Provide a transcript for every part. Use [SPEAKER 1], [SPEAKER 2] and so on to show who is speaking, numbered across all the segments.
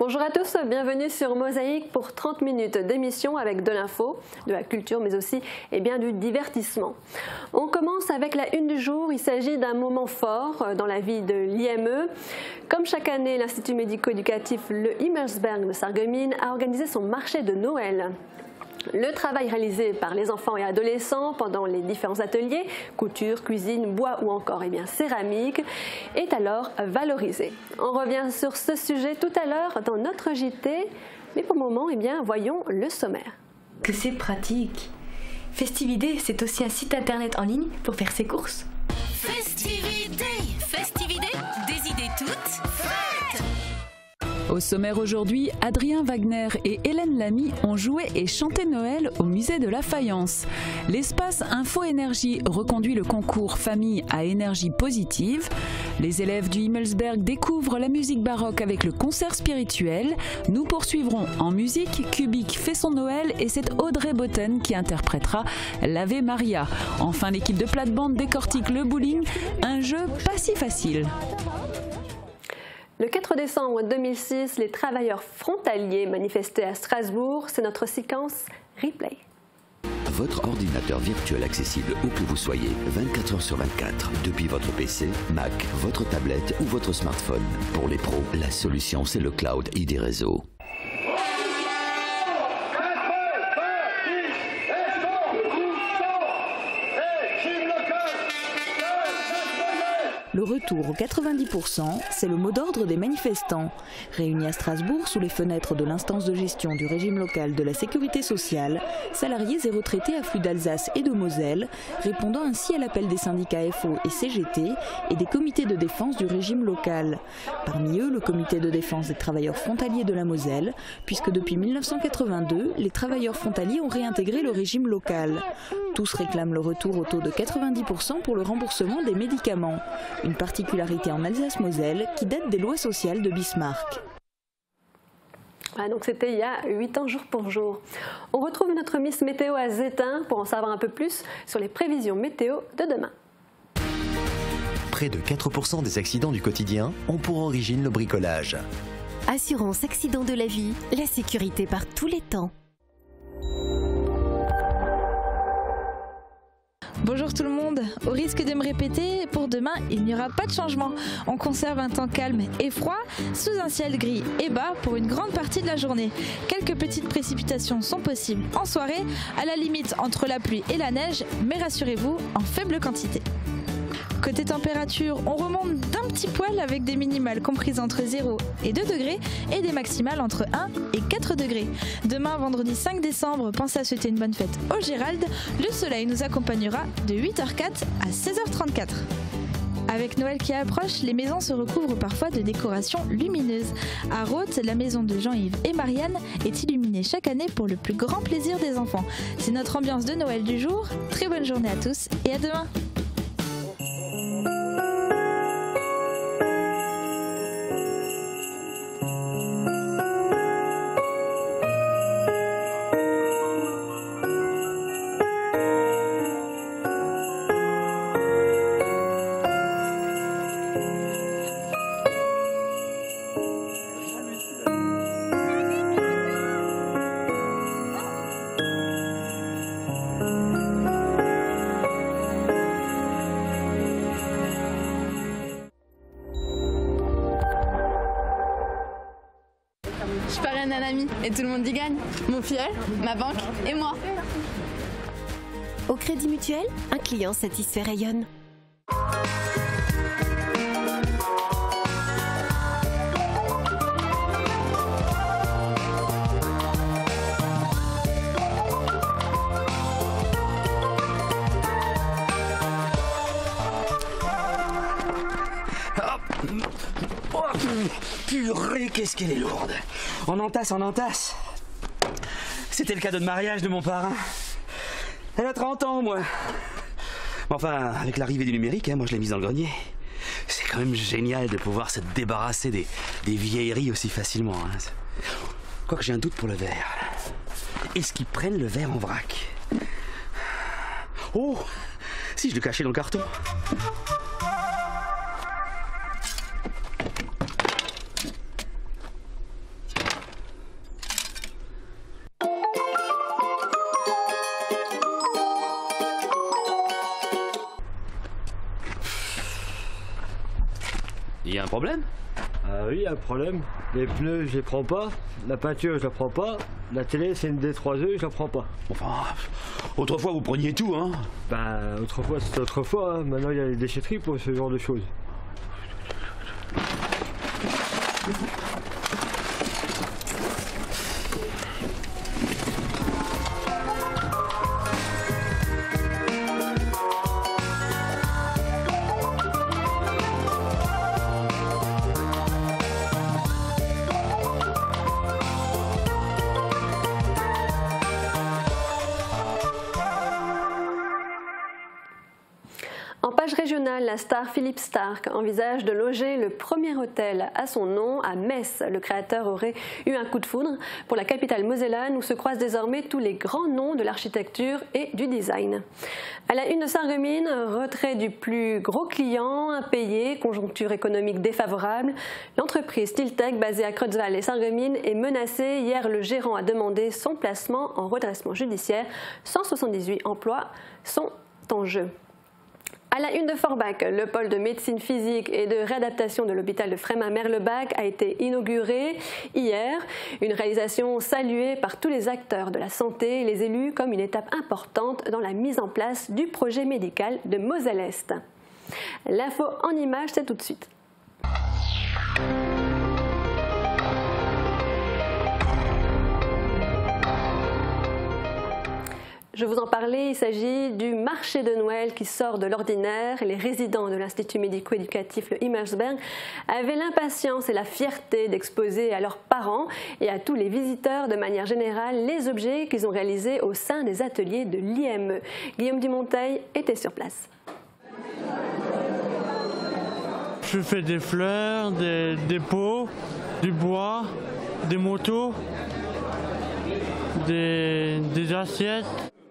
[SPEAKER 1] Bonjour à tous, bienvenue sur Mosaïque pour 30 minutes d'émission avec de l'info, de la culture mais aussi du divertissement. On commence avec la une du jour, il s'agit d'un moment fort dans la vie de l'IME. Comme chaque année, l'Institut médico-éducatif Le Himmelsberg de Sarreguemines a organisé son marché de Noël. Le travail réalisé par les enfants et adolescents pendant les différents ateliers, couture, cuisine, bois ou encore céramique, est alors valorisé. On revient sur ce sujet tout à l'heure dans notre JT, mais pour le moment, voyons le sommaire.
[SPEAKER 2] Que c'est pratique! Festivité, c'est aussi un site internet en ligne pour faire ses courses.
[SPEAKER 3] Festivité, des idées toutes faites.
[SPEAKER 4] Au sommaire aujourd'hui, Adrien Wagner et Hélène Lamy ont joué et chanté Noël au musée de la Faïence. L'espace Info Énergie reconduit le concours Famille à énergie positive. Les élèves du Himmelsberg découvrent la musique baroque avec le concert spirituel. Nous poursuivrons en musique, Kubik fait son Noël et c'est Audrey Botten qui interprétera l'Ave Maria. Enfin, l'équipe de plate-bande décortique le bowling, un jeu pas si facile.
[SPEAKER 1] Le 4 décembre 2006, les travailleurs frontaliers manifestaient à Strasbourg. C'est notre séquence replay.
[SPEAKER 5] Votre ordinateur virtuel accessible où que vous soyez, 24 heures sur 24, depuis votre PC, Mac, votre tablette ou votre smartphone. Pour les pros, la solution c'est le cloud ID Réseau.
[SPEAKER 6] Le retour aux 90%, c'est le mot d'ordre des manifestants. Réunis à Strasbourg sous les fenêtres de l'instance de gestion du régime local de la sécurité sociale, salariés et retraités affluent d'Alsace et de Moselle, répondant ainsi à l'appel des syndicats FO et CGT et des comités de défense du régime local. Parmi eux, le comité de défense des travailleurs frontaliers de la Moselle, puisque depuis 1982, les travailleurs frontaliers ont réintégré le régime local. Tous réclament le retour au taux de 90% pour le remboursement des médicaments. Une particularité en Alsace-Moselle qui date des lois sociales de Bismarck.
[SPEAKER 1] Donc c'était il y a 8 ans jour pour jour. On retrouve notre Miss Météo à Zétain pour en savoir un peu plus sur les prévisions météo de demain.
[SPEAKER 7] Près de 4% des accidents du quotidien ont pour origine le bricolage.
[SPEAKER 3] Assurance accident de la vie, la sécurité par tous les temps.
[SPEAKER 8] Bonjour tout le monde, au risque de me répéter, pour demain il n'y aura pas de changement. On conserve un temps calme et froid, sous un ciel gris et bas pour une grande partie de la journée. Quelques petites précipitations sont possibles en soirée, à la limite entre la pluie et la neige, mais rassurez-vous, en faible quantité. Côté température, on remonte d'un petit poil avec des minimales comprises entre 0 et 2 degrés et des maximales entre 1 et 4 degrés. Demain, vendredi 5 décembre, pensez à souhaiter une bonne fête au Gérald. Le soleil nous accompagnera de 8h04 à 16h34. Avec Noël qui approche, les maisons se recouvrent parfois de décorations lumineuses. À Rothes, la maison de Jean-Yves et Marianne est illuminée chaque année pour le plus grand plaisir des enfants. C'est notre ambiance de Noël du jour. Très bonne journée à tous et à demain.
[SPEAKER 9] Je parraine un ami et tout le monde y gagne. Mon filleul, ma banque et moi.
[SPEAKER 3] Au Crédit Mutuel, un client satisfait rayonne.
[SPEAKER 10] Purée, qu'est-ce qu'elle est lourde. On entasse, on entasse. C'était le cadeau de mariage de mon parrain. Elle a 30 ans, moi. Enfin, avec l'arrivée du numérique, moi je l'ai mise dans le grenier. C'est quand même génial de pouvoir se débarrasser des vieilleries aussi facilement. Quoique j'ai un doute pour le verre. Est-ce qu'ils prennent le verre en vrac? Oh, si je le cachais dans le carton. Il y a un problème?
[SPEAKER 11] Ah oui, il y a un problème. Les pneus, je les prends pas. La peinture, je la prends pas. La télé, c'est une D3E, je la prends pas.
[SPEAKER 10] Enfin, autrefois, vous preniez tout, hein?
[SPEAKER 11] Bah, autrefois, c'était autrefois. Hein. Maintenant, il y a les déchetteries pour ce genre de choses.
[SPEAKER 1] En page régionale, la star Philippe Stark envisage de loger le premier hôtel à son nom à Metz. Le créateur aurait eu un coup de foudre pour la capitale mosellane où se croisent désormais tous les grands noms de l'architecture et du design. À la une de Sarreguemines, retrait du plus gros client, impayé, conjoncture économique défavorable. L'entreprise Stiltech basée à Creutzwald et Sarreguemines est menacée. Hier, le gérant a demandé son placement en redressement judiciaire. 178 emplois sont en jeu. À la une de Forbach, le pôle de médecine physique et de réadaptation de l'hôpital de Frémin-Merlebach a été inauguré hier. Une réalisation saluée par tous les acteurs de la santé et les élus comme une étape importante dans la mise en place du projet médical de Moselle-Est. L'info en images, c'est tout de suite. Je vous en parlais, il s'agit du marché de Noël qui sort de l'ordinaire. Les résidents de l'Institut médico-éducatif le Himmelsberg avaient l'impatience et la fierté d'exposer à leurs parents et à tous les visiteurs de manière générale les objets qu'ils ont réalisés au sein des ateliers de l'IME. Guillaume Dumonteil était sur place.
[SPEAKER 12] Je fais des fleurs, des pots, du bois, des motos, des assiettes.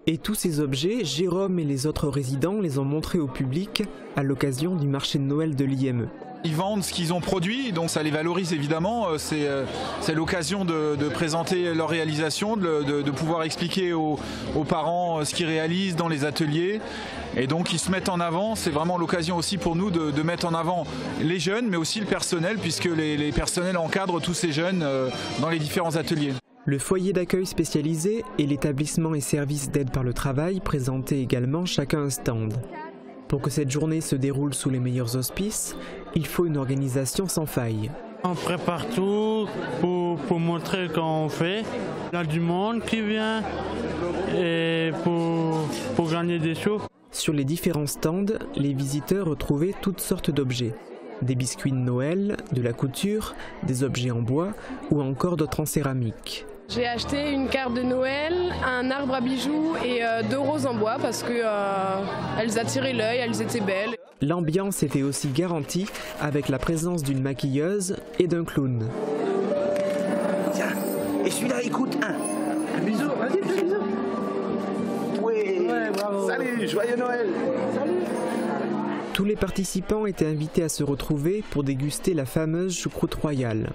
[SPEAKER 13] Et tous ces objets, Jérôme et les autres résidents les ont montrés au public à l'occasion du marché de Noël de l'IME.
[SPEAKER 14] Ils vendent ce qu'ils ont produit, donc ça les valorise évidemment. C'est l'occasion de présenter leur réalisation, de pouvoir expliquer aux parents ce qu'ils réalisent dans les ateliers. Et donc ils se mettent en avant, c'est vraiment l'occasion aussi pour nous de mettre en avant les jeunes, mais aussi le personnel, puisque les personnels encadrent tous ces jeunes dans les différents ateliers.
[SPEAKER 13] Le foyer d'accueil spécialisé et l'établissement et services d'aide par le travail présentaient également chacun un stand. Pour que cette journée se déroule sous les meilleurs auspices, il faut une organisation sans faille.
[SPEAKER 12] On prépare tout pour montrer quand on fait. Il y a du monde qui vient et pour gagner des sous.
[SPEAKER 13] Sur les différents stands, les visiteurs retrouvaient toutes sortes d'objets. Des biscuits de Noël, de la couture, des objets en bois ou encore d'autres en céramique.
[SPEAKER 15] J'ai acheté une carte de Noël, un arbre à bijoux et 2 roses en bois parce qu'elles attiraient l'œil, elles étaient belles.
[SPEAKER 13] L'ambiance était aussi garantie avec la présence d'une maquilleuse et d'un clown.
[SPEAKER 16] Tiens, et celui-là, écoute, un bisou, vas-y, fais bisou. Oui, ouais, bravo. Salut, joyeux Noël. Salut.
[SPEAKER 13] Tous les participants étaient invités à se retrouver pour déguster la fameuse choucroute royale.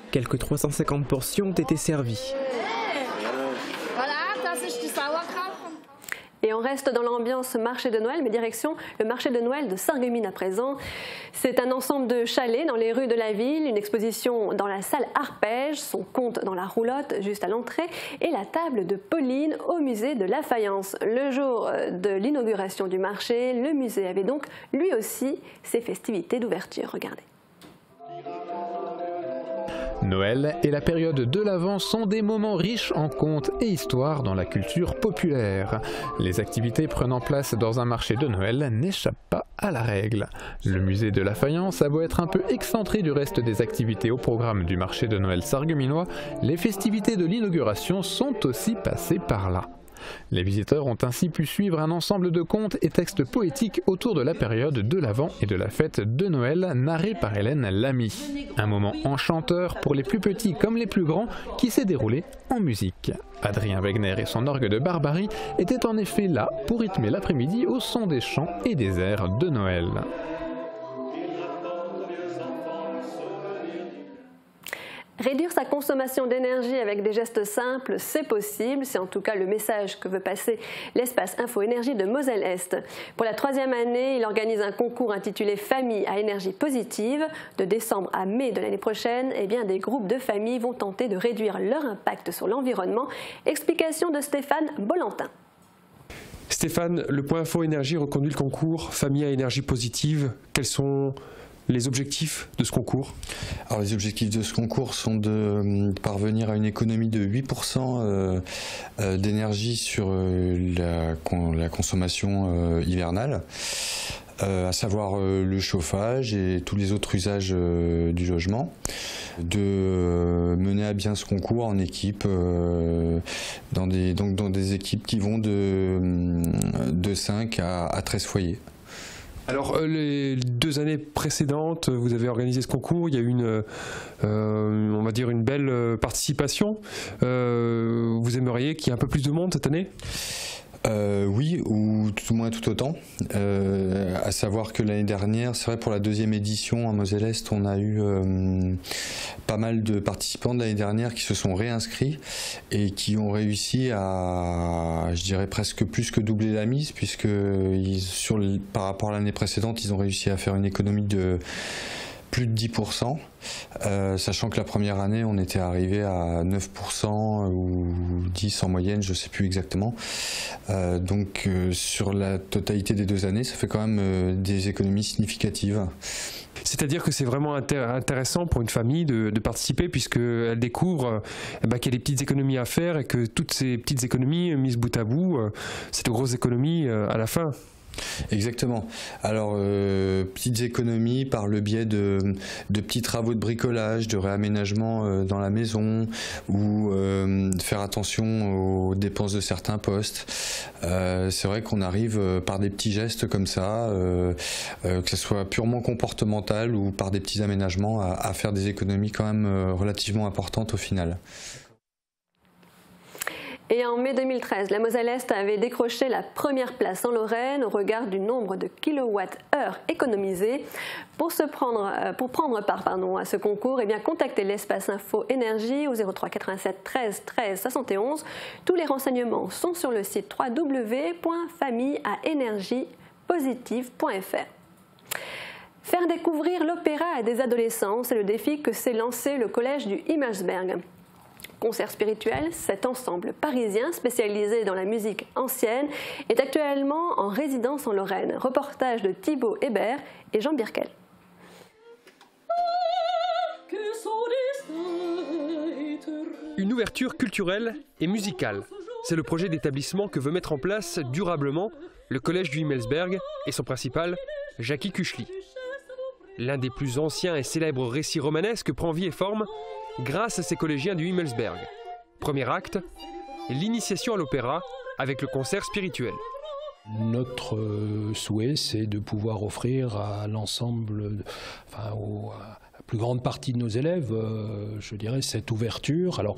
[SPEAKER 13] Quelques 350 portions ont été servies.
[SPEAKER 1] Et on reste dans l'ambiance marché de Noël, mais direction le marché de Noël de Sarreguemines à présent. C'est un ensemble de chalets dans les rues de la ville, une exposition dans la salle Arpège, son compte dans la roulotte juste à l'entrée et la table de Pauline au musée de la Faïence. Le jour de l'inauguration du marché, le musée avait donc lui aussi ses festivités d'ouverture. Regardez.
[SPEAKER 17] Noël et la période de l'Avent sont des moments riches en contes et histoires dans la culture populaire. Les activités prenant place dans un marché de Noël n'échappent pas à la règle. Le musée de la Faïence a beau être un peu excentré du reste des activités au programme du marché de Noël sarregueminois, les festivités de l'inauguration sont aussi passées par là. Les visiteurs ont ainsi pu suivre un ensemble de contes et textes poétiques autour de la période de l'Avent et de la fête de Noël narrée par Hélène Lamy. Un moment enchanteur pour les plus petits comme les plus grands qui s'est déroulé en musique. Adrien Wegner et son orgue de Barbarie étaient en effet là pour rythmer l'après-midi au son des chants et des airs de Noël.
[SPEAKER 1] Réduire sa consommation d'énergie avec des gestes simples, c'est possible. C'est en tout cas le message que veut passer l'espace Info Énergie de Moselle-Est. Pour la 3e année, il organise un concours intitulé Famille à énergie positive. De décembre à mai de l'année prochaine, des groupes de familles vont tenter de réduire leur impact sur l'environnement. Explication de Stéphane Bollentin.
[SPEAKER 18] Stéphane, le Point Info Énergie reconduit le concours Famille à énergie positive. Quels sont les objectifs de ce concours?
[SPEAKER 19] Alors, les objectifs de ce concours sont de parvenir à une économie de 8% d'énergie sur la consommation hivernale, à savoir le chauffage et tous les autres usages du logement, de mener à bien ce concours en équipe, dans des équipes qui vont de 5 à 13 foyers.
[SPEAKER 18] Alors, les 2 années précédentes, vous avez organisé ce concours, il y a eu on va dire une belle participation. Vous aimeriez qu'il y ait un peu plus de monde cette année ?
[SPEAKER 19] Oui, ou tout au moins tout autant. À savoir que l'année dernière, c'est vrai, pour la 2e édition à Moselle-Est, on a eu pas mal de participants de l'année dernière qui se sont réinscrits et qui ont réussi à, je dirais, presque plus que doubler la mise, puisque par rapport à l'année précédente, ils ont réussi à faire une économie de plus de 10%, sachant que la première année on était arrivé à 9% ou 10% en moyenne, je ne sais plus exactement. Donc sur la totalité des 2 années, ça fait quand même des économies significatives.
[SPEAKER 18] C'est-à-dire que c'est vraiment intéressant pour une famille de participer, puisqu'elle découvre qu'il y a des petites économies à faire et que toutes ces petites économies mises bout à bout, c'est de grosses économies à la fin.
[SPEAKER 19] Exactement. Alors, petites économies par le biais de petits travaux de bricolage, de réaménagement dans la maison, ou faire attention aux dépenses de certains postes. C'est vrai qu'on arrive par des petits gestes comme ça, que ce soit purement comportemental ou par des petits aménagements, à faire des économies quand même relativement importantes au final.
[SPEAKER 1] Et en mai 2013, la Moselle-Est avait décroché la première place en Lorraine au regard du nombre de kilowattheures économisés. Pour prendre part à ce concours, contactez l'espace Info Énergie au 03 87 13 13 71. Tous les renseignements sont sur le site www.familleaénergiepositive.fr. Faire découvrir l'opéra à des adolescents, c'est le défi que s'est lancé le collège du Himmelsberg. Concert spirituel, cet ensemble parisien spécialisé dans la musique ancienne est actuellement en résidence en Lorraine. Reportage de Thibaut Hébert et Jean Birkel.
[SPEAKER 18] Une ouverture culturelle et musicale. C'est le projet d'établissement que veut mettre en place durablement le collège du Himmelsberg et son principal, Jackie Kuchli. L'un des plus anciens et célèbres récits romanesques prend vie et forme grâce à ces collégiens du Himmelsberg. Premier acte, l'initiation à l'opéra avec le concert spirituel.
[SPEAKER 20] Notre souhait, c'est de pouvoir offrir à l'ensemble, à la plus grande partie de nos élèves, je dirais, cette ouverture. Alors,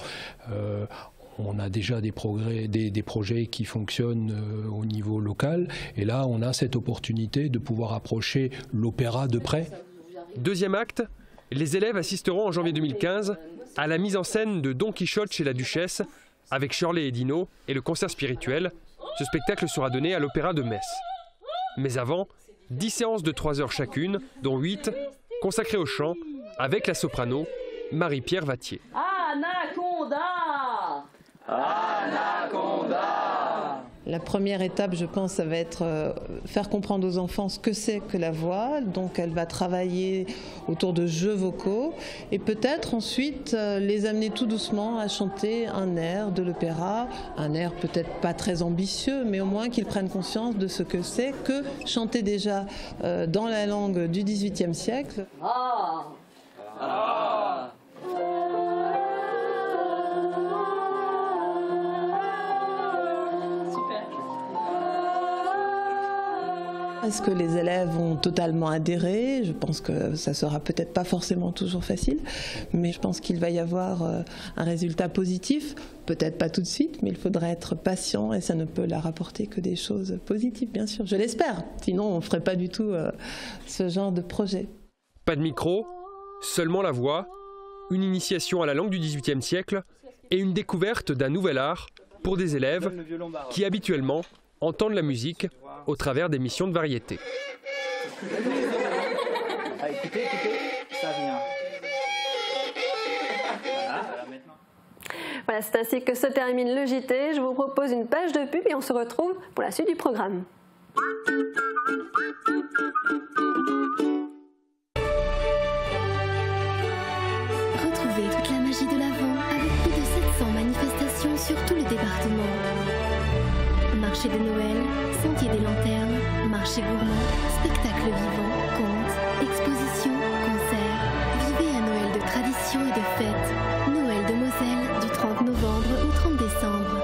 [SPEAKER 20] on a déjà des projets qui fonctionnent au niveau local, et là, on a cette opportunité de pouvoir approcher l'opéra de près.
[SPEAKER 18] Deuxième acte, les élèves assisteront en janvier 2015 à la mise en scène de Don Quichotte chez la Duchesse avec Shirley et Dino et le concert spirituel. Ce spectacle sera donné à l'Opéra de Metz. Mais avant, 10 séances de 3 heures chacune, dont 8 consacrées au chant avec la soprano Marie-Pierre Vattier.
[SPEAKER 21] Anaconda! Anaconda!
[SPEAKER 22] La première étape, je pense, ça va être faire comprendre aux enfants ce que c'est que la voix. Donc elle va travailler autour de jeux vocaux et peut-être ensuite les amener tout doucement à chanter un air de l'opéra. Un air peut-être pas très ambitieux, mais au moins qu'ils prennent conscience de ce que c'est que chanter déjà dans la langue du XVIIIe siècle.
[SPEAKER 21] Ah. Ah.
[SPEAKER 22] Est-ce que les élèves vont totalement adhérer? Je pense que ça sera peut-être pas forcément toujours facile, mais je pense qu'il va y avoir un résultat positif. Peut-être pas tout de suite, mais il faudra être patient et ça ne peut leur apporter que des choses positives, bien sûr. Je l'espère. Sinon, on ne ferait pas du tout ce genre de projet.
[SPEAKER 18] Pas de micro, seulement la voix, une initiation à la langue du XVIIIe siècle et une découverte d'un nouvel art pour des élèves qui habituellement entendent la musique au travers d'émissions de variété.
[SPEAKER 2] Ah, écoutez, ça vient.
[SPEAKER 1] Voilà, c'est ainsi que se termine le JT. Je vous propose une page de pub et on se retrouve pour la suite du programme.
[SPEAKER 3] Retrouvez toute la magie de l'Avent avec plus de 700 manifestations sur tout le département. Marché de Noël, sentier des lanternes, marché gourmand, spectacle vivant, contes, expositions, concerts. Vivez un Noël de tradition et de fête. Noël de Moselle du 30 novembre au 30 décembre.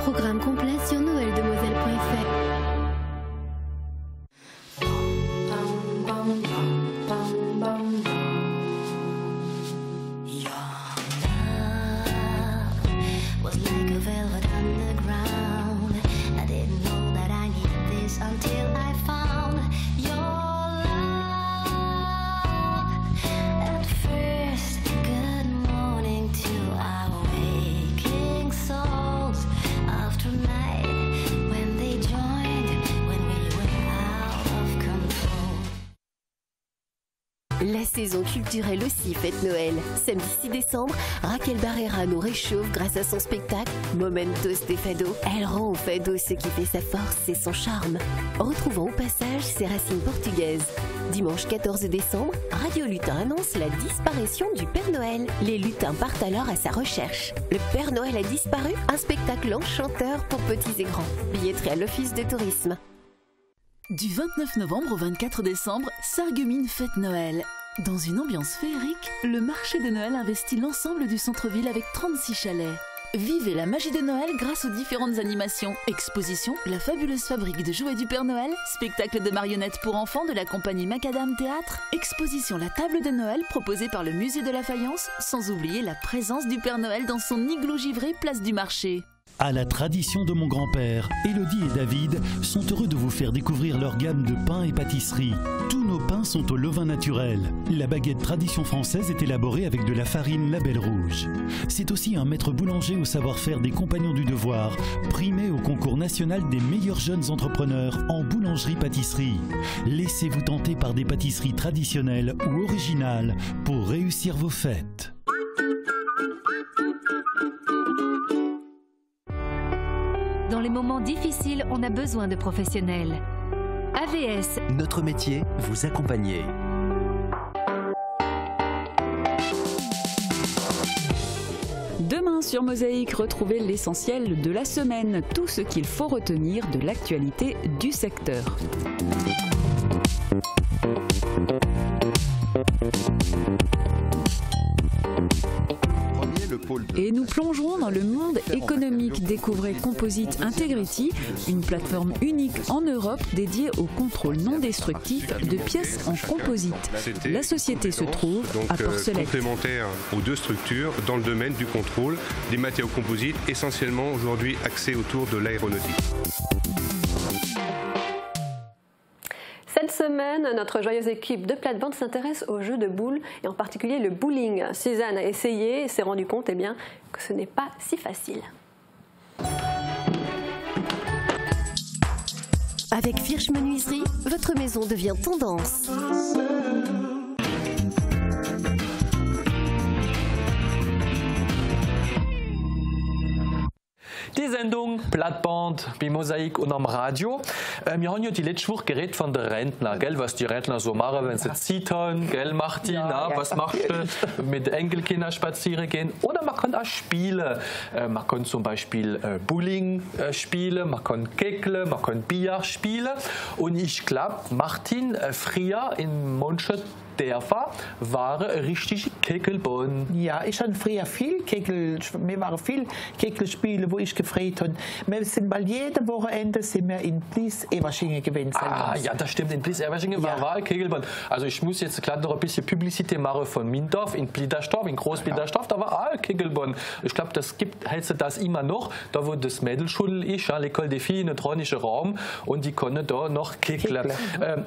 [SPEAKER 3] Programme complet sur noeldeMoselle.fr.
[SPEAKER 4] Until I found your love. At first, good morning to our waking souls. After night, when they joined, when we were out of control.
[SPEAKER 3] La saison culturelle aussi fête Noël. Samedi 6 décembre, Raquel Barrera nous réchauffe grâce à son spectacle Momentos de Fado. Elle rend au Fado ce qui fait sa force et son charme, retrouvant au passage ses racines portugaises. Dimanche 14 décembre, Radio Lutin annonce la disparition du Père Noël. Les lutins partent alors à sa recherche. Le Père Noël a disparu, un spectacle enchanteur pour petits et grands. Billetterie à l'Office de tourisme.
[SPEAKER 23] Du 29 novembre au 24 décembre, Sarreguemines fête Noël. Dans une ambiance féerique, le marché de Noël investit l'ensemble du centre-ville avec 36 chalets. Vivez la magie de Noël grâce aux différentes animations. Exposition, la fabuleuse fabrique de jouets du Père Noël, spectacle de marionnettes pour enfants de la compagnie Macadam Théâtre, exposition La table de Noël proposée par le musée de la Faïence, sans oublier la présence du Père Noël dans son igloo givré place du marché.
[SPEAKER 24] À la tradition de mon grand-père, Élodie et David sont heureux de vous faire découvrir leur gamme de pains et pâtisseries. Tous nos pains sont au levain naturel. La baguette tradition française est élaborée avec de la farine Label Rouge. C'est aussi un maître boulanger au savoir-faire des Compagnons du Devoir, primé au concours national des meilleurs jeunes entrepreneurs en boulangerie-pâtisserie. Laissez-vous tenter par des pâtisseries traditionnelles ou originales pour réussir vos fêtes.
[SPEAKER 25] Dans les moments difficiles, on a besoin de professionnels. AVS.
[SPEAKER 7] Notre métier, vous accompagner.
[SPEAKER 6] Demain sur Mosaïque, retrouvez l'essentiel de la semaine, tout ce qu'il faut retenir de l'actualité du secteur. Et nous plongerons dans le monde économique. Découvrez Composite Integrity, une plateforme unique en Europe dédiée au contrôle non destructif de pièces en composite. La société se trouve à Porcelette.
[SPEAKER 26] Complémentaire aux deux structures dans le domaine du contrôle des matériaux composites, essentiellement aujourd'hui axés autour de l'aéronautique.
[SPEAKER 1] Cette semaine, notre joyeuse équipe de plate-bande s'intéresse aux jeux de boules et en particulier le bowling. Suzanne a essayé et s'est rendue compte que ce n'est pas si facile.
[SPEAKER 3] Avec Firch Menuiserie, votre maison devient tendance.
[SPEAKER 27] Die Sendung Plattband bei Mosaik und am Radio. Wir haben ja die letzte Woche geredet von der Rentner, gell? Was die Rentner so machen, wenn sie Zeit haben, gell, Martina? Ja, was machst du mit Enkelkindern spazieren gehen? Oder man kann auch spielen. Man kann zum Beispiel Bowling spielen, man kann Kegeln, man kann Billard spielen. Und ich glaube, Martin, früher in manchen Dörfer waren richtig Kegelbahn.
[SPEAKER 2] Ja, ich habe früher viel wir waren viel Kegelspiele, wo ich gefreut habe. Wir sind mal jede Wochenende sind wir in Blies-Everschingen gewesen.
[SPEAKER 27] Ja, das stimmt. In Blies-Everschingen war Kegelbahn. Also ich muss jetzt gerade noch ein bisschen Publicität machen von Mindorf, in Bliederstorf, in Groß-Bliederstorf, da war auch Kegelbahn. Ich glaube, hält das immer noch, da wo das Mädelschule ist, l'École des Filles, ein tronischer Raum, und die können da noch kegeln.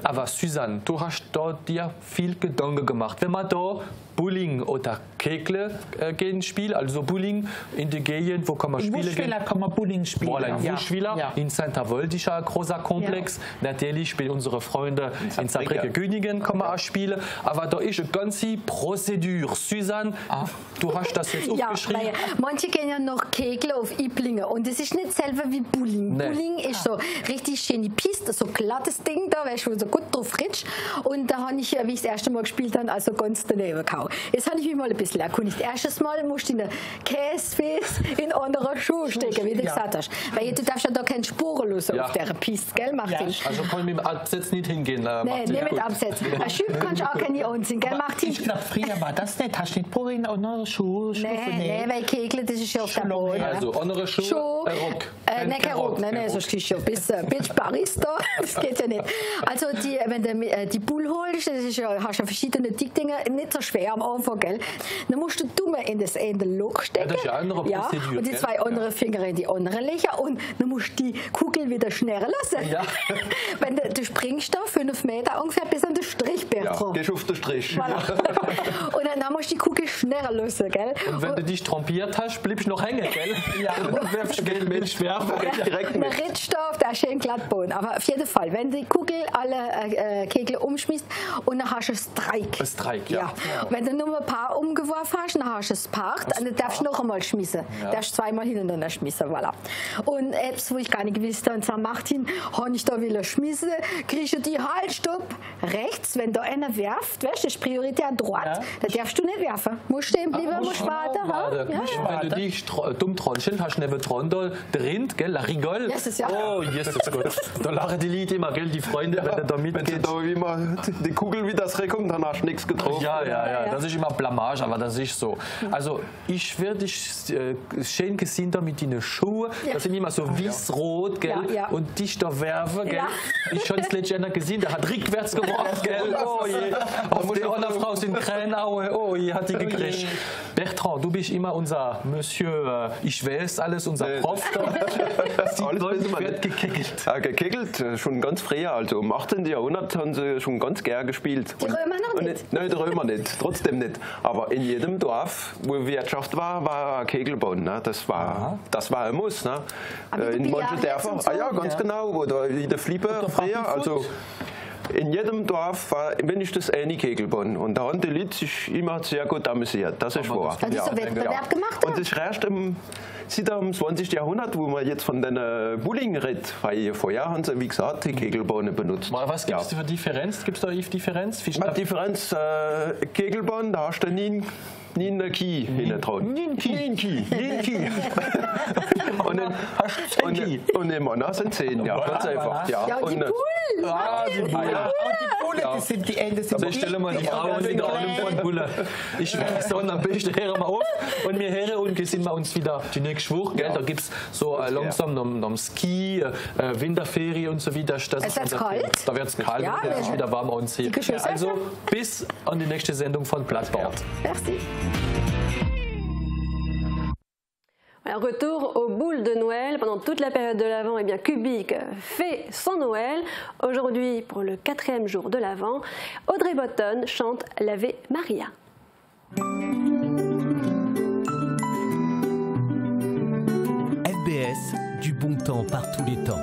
[SPEAKER 27] Aber Suzanne, du hast da dir viel Gedanken gemacht. Wenn man da Bowling oder Kegel gehen spielen. Also Bowling in der Gegend, wo kann man spielen gehen?
[SPEAKER 2] In Wuschwiller kann man Bowling spielen.
[SPEAKER 27] Voilà, in Wuschwiller.
[SPEAKER 2] Ja.
[SPEAKER 27] In Saint-Avold ist ein großer Komplex. Ja. Natürlich spielen unsere Freunde in Saarbrücken-Göningen kann man auch spielen. Aber da ist eine ganze Prozedur. Susanne, du hast das jetzt aufgeschrieben.
[SPEAKER 5] Ja, manche kennen ja noch Kegel auf Iblingen und das ist nicht selber wie Bowling. Nee. Bowling ist so richtig schöne Piste, so glattes Ding da, weißt du, so gut drauf ritsch. Und da habe ich, wie ich das erste Mal gespielt habe, also ganz daneben gehauen. Jetzt habe ich mich mal ein bisschen erkundigt. Erstes Mal musst du in den Käsefäß in andere Schuhe stecken, wie du gesagt hast. Weil du darfst ja da keine Spuren lassen auf dieser Piste, gell, Martin?
[SPEAKER 27] Ja. Also kann ich mit dem Absatz nicht hingehen.
[SPEAKER 5] Nein, nicht mit Absatz. Ein Schüpp kannst du auch keine anziehen, gell, Martin?
[SPEAKER 2] Ich glaube, früher war das nicht. Hast du nicht Spuren in andere Schuhe?
[SPEAKER 5] Nein, weil Kegeln, das ist ja auf der Boden.
[SPEAKER 27] Also andere Schuhe, Rock.
[SPEAKER 5] Nein, kein Rock, nein, sonst kriegst du ja bis Paris da. Das geht ja nicht. Also wenn du die Bull holst, das ist ja, hast ja verschiedene Dickdinger, nicht so schwer am Anfang, gell? Dann musst du dumme in das Ende Loch stecken.
[SPEAKER 27] Ja, das ist ja eine andere Prozedur,
[SPEAKER 5] und die zwei anderen Finger in die anderen Löcher und dann musst du die Kugel wieder schneller lassen.
[SPEAKER 27] Ja.
[SPEAKER 5] Wenn du springst da 5 Meter ungefähr bis an den Strich, Bertram.
[SPEAKER 27] Ja, gehst auf den Strich.
[SPEAKER 5] Voilà. Und dann musst du die Kugel schneller lassen, gell?
[SPEAKER 27] Und wenn du dich trompiert hast, bleibst du noch hängen, gell? Ja. Und dann wirfst du gegen den Mensch werfen direkt mit.
[SPEAKER 5] Dann ritzt du auf der schönen Glattboden. Aber auf jeden Fall, wenn die Kugel alle Kegel umschmeißt und dann hast du ein Strike.
[SPEAKER 27] Ein Strike, ja.
[SPEAKER 5] Wenn du nur ein paar umgeworfen hast, dann hast du es Part, dann darfst du noch einmal schmissen. Ja. Darfst zweimal hintereinander schmissen, voilà. Und jetzt, wo ich gar nicht gewusst habe, sagt Martin, habe ich da wieder schmissen, kriegst du die Halsstopp rechts, wenn da einer werft, weißt du, das ist prioritär droit, da darfst du nicht werfen. Musst stehen bleiben, musst warten.
[SPEAKER 27] Ja. Wenn du dich dumm tronscheln hast, neben Trondol, der Rind, gell, la rigole.
[SPEAKER 5] Jesus, ja.
[SPEAKER 27] Oh, Jesus Gott. Da lachen die Leute immer, gell, die Freunde, wenn du da mitgehst.
[SPEAKER 8] Wenn du da immer die Kugel wieder zurückkommt, dann hast du nichts getroffen.
[SPEAKER 27] Ja, das ist immer Blamage, aber das ist so. Also, ich werde dich schön gesehen da mit deinen Schuhen, das sind immer so weiß-rot, gell, und dich da werfen, gell. Ich habe es letztens gesehen, der hat rückwärts geworfen, gell. Oh je. Auf die andere Frau sind Kränaue, oh je, hat die gekriegt. Bertrand, du bist immer unser Monsieur, ich weiß alles, unser Prof.
[SPEAKER 8] Alles wird gekegelt. Ja, gekegelt, schon ganz früher, also im 18. Jahrhundert haben sie schon ganz gern gespielt.
[SPEAKER 5] Die Römer noch nicht?
[SPEAKER 8] Nein, die Römer nicht, trotzdem nicht. Aber in jedem Dorf, wo Wirtschaft war ein Kegelbahn. Ne? Das war ein Muss. Ne? In manchen Dörfern, ja, ganz genau, wo da in der Flieber früher, also in jedem Dorf war mindestens eine Kegelbahn. Und da haben die Leute sich immer sehr gut amüsiert. Das ist wahr.
[SPEAKER 5] Das ist so Wettbewerb gemacht?
[SPEAKER 8] Und das ist erst seit dem 20. Jahrhundert, wo man jetzt von den Bowling redet. Weil vorher haben sie, wie gesagt, die Kegelbahnen benutzt.
[SPEAKER 27] Was gibt es für Differenz? Gibt es da eine Differenz?
[SPEAKER 8] Die Differenz, Kegelbahn, da hast du nie einen Key hinten dran. Nie einen Key. Und im Mann sind 10, ja, ganz einfach.
[SPEAKER 5] Ja, und die Bulle.
[SPEAKER 2] Das sind die Ende.
[SPEAKER 27] Ich stelle mal die Frauen in der Ahnung von Bulle. Ich sage am besten, hören wir auf. Und wir hören und sind wir uns wieder die nächste Woche. Gell? Da gibt es so langsam noch Ski, Winterferien und so weiter.
[SPEAKER 5] Es wird kalt.
[SPEAKER 27] Da wird es kalt und es ist wieder warm uns hier. Also bis an die nächste Sendung von Plattbord.
[SPEAKER 5] Merci.
[SPEAKER 1] Un retour aux boules de Noël. Pendant toute la période de l'Avent, eh bien, Kubik fait son Noël. Aujourd'hui, pour le 4e jour de l'Avent, Audrey Botton chante l'Ave Maria.
[SPEAKER 24] FBS, du bon temps par tous les temps.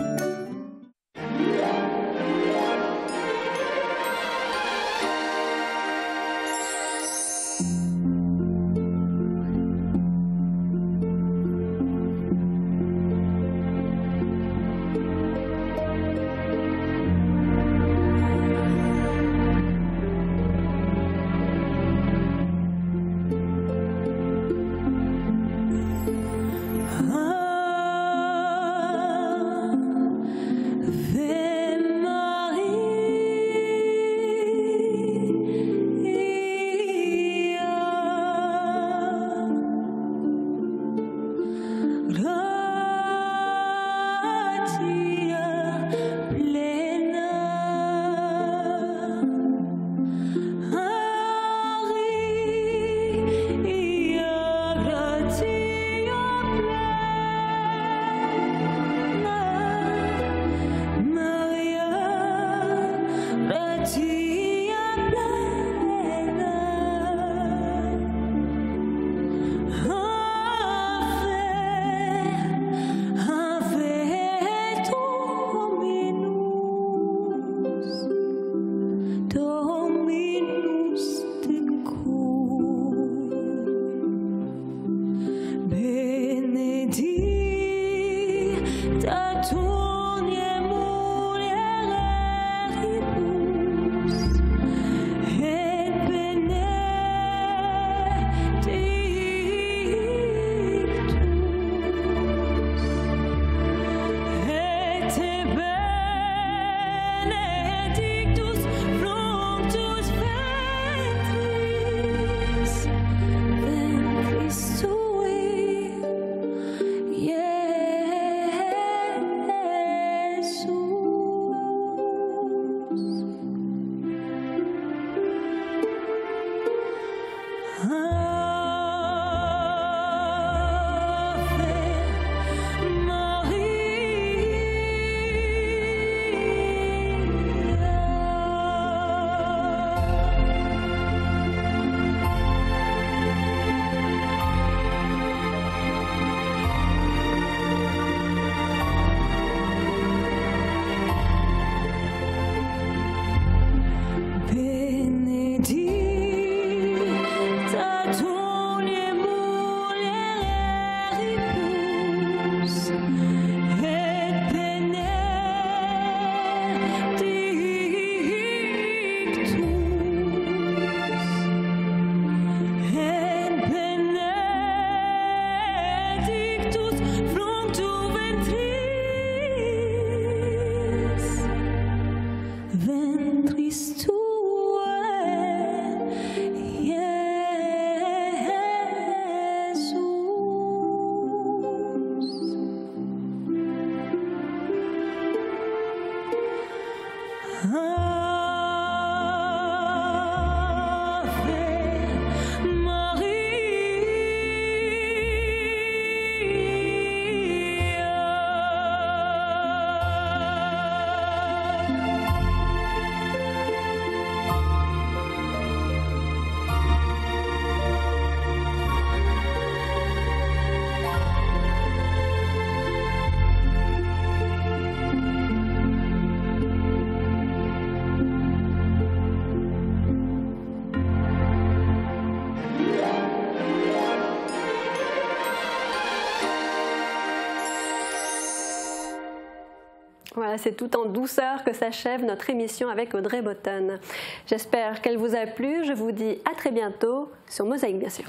[SPEAKER 1] Voilà, c'est tout en douceur que s'achève notre émission avec Audrey Botton. J'espère qu'elle vous a plu. Je vous dis à très bientôt sur Mosaïque, bien sûr.